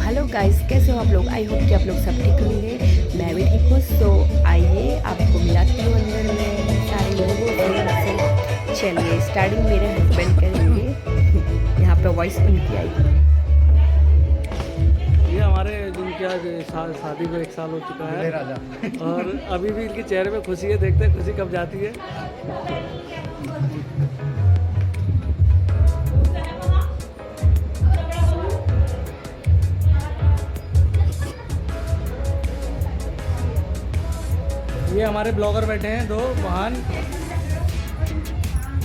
Hello guys, कैसे हो आप लोग। आई होप कि आप लोग सब ठीक होंगे। मैं भी ठीक हूँ। सो आइए आपको मिलाती हूँ अंदर में सारे लोगों से। चलिए स्टार्टिंग मेरे हस्बैंड करेंगे। यहाँ पे वॉइस उनकी आएगी। ये हमारे जिनकी आज शादी को 1 साल हो चुका है और अभी भी इनके चेहरे पे खुशी है। देखते हैं खुशी कब जाती है। ये हमारे ब्लॉगर बैठे हैं, दो महान,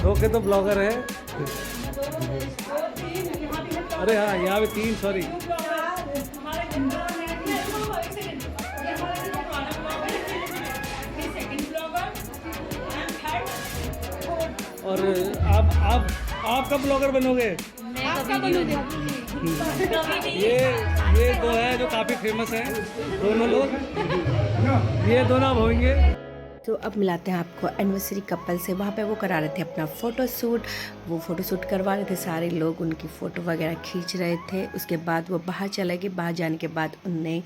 दो के तो ब्लॉगर है। अरे हाँ, यहाँ पे 3, सॉरी। और आप कब ब्लॉगर बनोगे? ये दो है जो काफ़ी फेमस हैं, दोनों लोग। ये दोनों अब होंगे। तो अब मिलाते हैं आपको एनिवर्सरी कपल से। वहाँ पे वो करा रहे थे अपना फ़ोटो शूट। वो फ़ोटो शूट करवा रहे थे, सारे लोग उनकी फ़ोटो वगैरह खींच रहे थे। उसके बाद वो बाहर चले गए। बाहर जाने के बाद उनने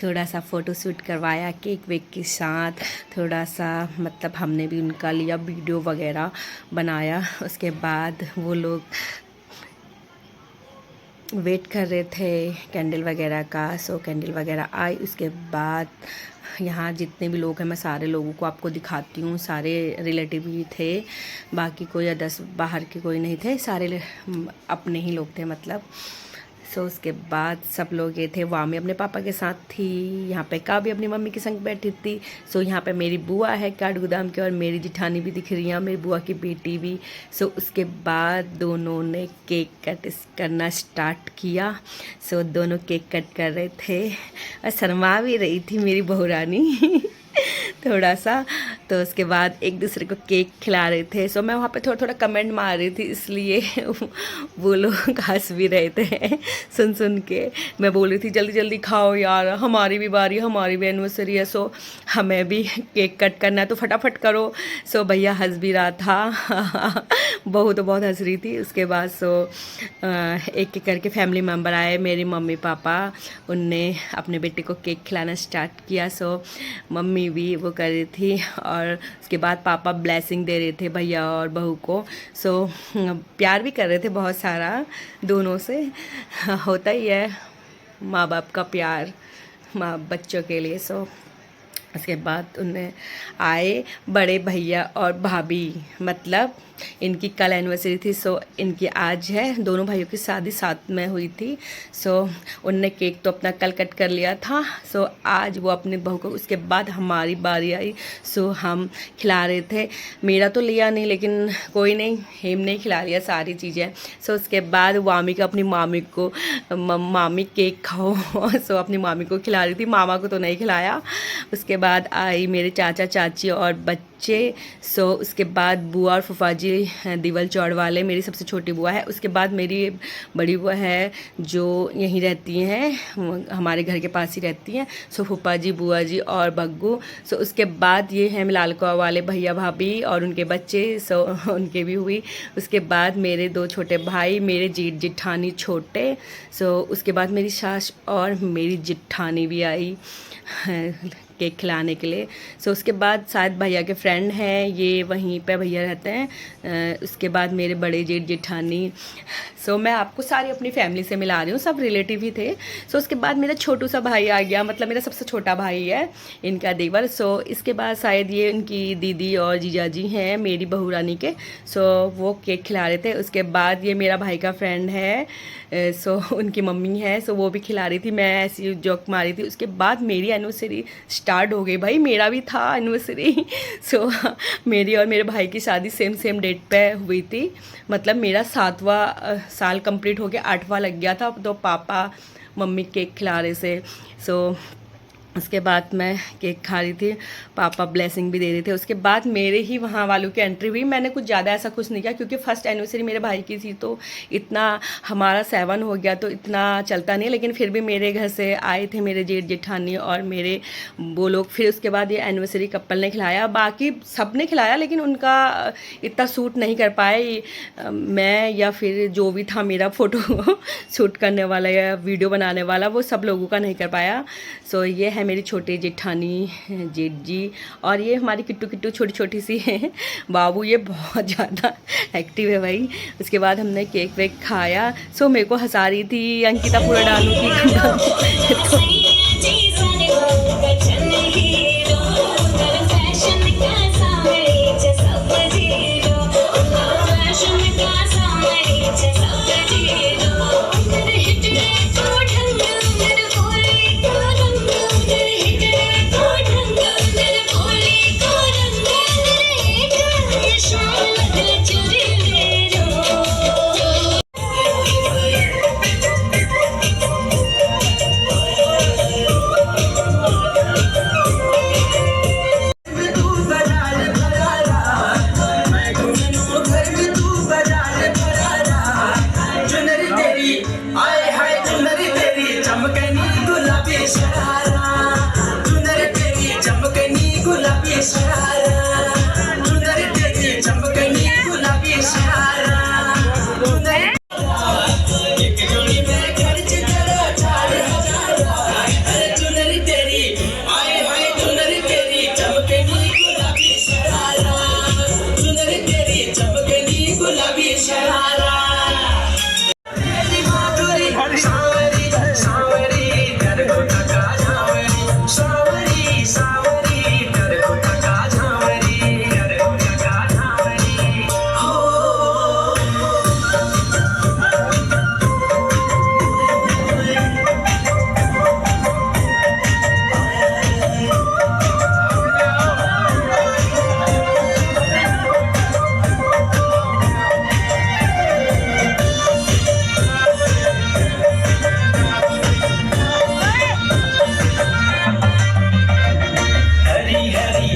थोड़ा सा फ़ोटो शूट करवाया केक वेक के साथ। थोड़ा सा मतलब हमने भी उनका लिया वीडियो वगैरह बनाया। उसके बाद वो लोग वेट कर रहे थे कैंडल वगैरह का। सो कैंडल वगैरह आई। उसके बाद यहाँ जितने भी लोग हैं, मैं सारे लोगों को आपको दिखाती हूँ। सारे रिलेटिव ही थे, बाकी कोई अदर्स बाहर के कोई नहीं थे, सारे अपने ही लोग थे मतलब। सो उसके बाद सब लोग ये थे। वामी अपने पापा के साथ थी। यहाँ पे काबी अपनी मम्मी के संग बैठी थी। सो यहाँ पे मेरी बुआ है काठगोदाम की, और मेरी जिठानी भी दिख रही है, मेरी बुआ की बेटी भी। सो उसके बाद दोनों ने केक कट करना स्टार्ट किया। सो दोनों केक कट कर रहे थे और शर्मा भी रही थी मेरी बहू रानी थोड़ा सा। तो उसके बाद एक दूसरे को केक खिला रहे थे। सो मैं वहाँ पे थोड़ा थोड़ा कमेंट मार रही थी, इसलिए वो लोग हंस भी रहे थे सुन सुन के। मैं बोल रही थी जल्दी जल्दी खाओ यार, हमारी भी बारी, हमारी भी एनिवर्सरी है। सो हमें भी केक कट करना है तो फटाफट करो। सो भैया हंस भी रहा था बहू तो बहुत हंस रही थी। उसके बाद एक एक करके फैमिली मेम्बर आए, मेरी मम्मी पापा, उनने अपने बेटे को केक खिलाना स्टार्ट किया। सो मम्मी भी वो कर रही थी, और उसके बाद पापा ब्लेसिंग दे रहे थे भैया और बहू को। सो प्यार भी कर रहे थे बहुत सारा दोनों से। होता ही है माँ बाप का प्यार माँ बच्चों के लिए। सो उसके बाद उन्हें आए बड़े भैया और भाभी, मतलब इनकी कल एनिवर्सरी थी। सो इनकी आज है। दोनों भाइयों की शादी साथ में हुई थी। सो उनने केक तो अपना कल कट कर लिया था। सो आज वो अपनी बहू को, उसके बाद हमारी बारी आई। सो हम खिला रहे थे। मेरा तो लिया नहीं, लेकिन कोई नहीं, हेम ने खिला लिया सारी चीज़ें। सो उसके बाद वामी का अपनी मामी को, मामी केक खाओ सो अपनी मामी को खिला रही थी, मामा को तो नहीं खिलाया। उसके बाद आई मेरे चाचा चाची और बच्चे। सो उसके बाद बुआ और फूफा जी दिवल चौड़ वाले, मेरी सबसे छोटी बुआ है। उसके बाद मेरी बड़ी बुआ है जो यहीं रहती हैं, हमारे घर के पास ही रहती हैं। सो फूफा जी, बुआ जी और बग्गू। सो उसके बाद ये हैं मिलालकोआ वाले भैया भाभी और उनके बच्चे। सो उनके भी हुई। उसके बाद मेरे 2 छोटे भाई, मेरे जेठ जिठानी छोटे। सो उसके बाद मेरी सास और मेरी जिठानी भी आई केक खिलाने के लिए। सो उसके बाद शायद भैया के फ्रेंड हैं, ये वहीं पे भैया रहते हैं। उसके बाद मेरे बड़े जेठ जेठानी। सो मैं आपको सारी अपनी फैमिली से मिला रही हूँ, सब रिलेटिव ही थे। सो उसके बाद मेरा छोटू सा भाई आ गया, मतलब मेरा सबसे छोटा भाई है इनका देवर। सो इसके बाद शायद ये उनकी दीदी और जीजाजी हैं मेरी बहू रानी के। सो वो केक खिला रहे थे। उसके बाद ये मेरा भाई का फ्रेंड है, सो उनकी मम्मी है। सो वो भी खिला रही थी, मैं ऐसी जोक मारी थी। उसके बाद मेरी एनिवर्सरी स्टार्ट हो गई। भाई मेरा भी था एनिवर्सरी सो मेरी और मेरे भाई की शादी सेम सेम डेट पे हुई थी। मतलब मेरा 7वां साल कंप्लीट हो गया, 8वां लग गया था। तो पापा मम्मी केक खिला रहे थे। सो उसके बाद मैं केक खा रही थी, पापा ब्लेसिंग भी दे रहे थे। उसके बाद मेरे ही वहाँ वालों की एंट्री हुई। मैंने कुछ ज़्यादा ऐसा कुछ नहीं किया क्योंकि फर्स्ट एनिवर्सरी मेरे भाई की थी, तो इतना हमारा 7 हो गया तो इतना चलता नहीं। लेकिन फिर भी मेरे घर से आए थे मेरे जेठ जेठानी और मेरे वो लोग। फिर उसके बाद ये एनिवर्सरी कपल ने खिलाया, बाकी सब ने खिलाया, लेकिन उनका इतना सूट नहीं कर पाए। मैं या फिर जो भी था मेरा फ़ोटो शूट करने वाला या वीडियो बनाने वाला, वो सब लोगों का नहीं कर पाया। सो ये है मेरी छोटी जेठानी, जेठ जी, और ये हमारी किट्टू किट्टू छोटी छोटी सी है। बाबू ये बहुत ज़्यादा एक्टिव है भाई। उसके बाद हमने केक वेक खाया। सो मेरे को हंसा रही थी अंकिता पूरा डालू की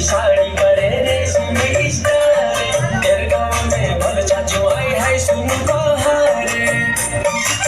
साड़ी बड़े रेशमी स्टार, तेरे गाँव में भल चाचू आई है सुन को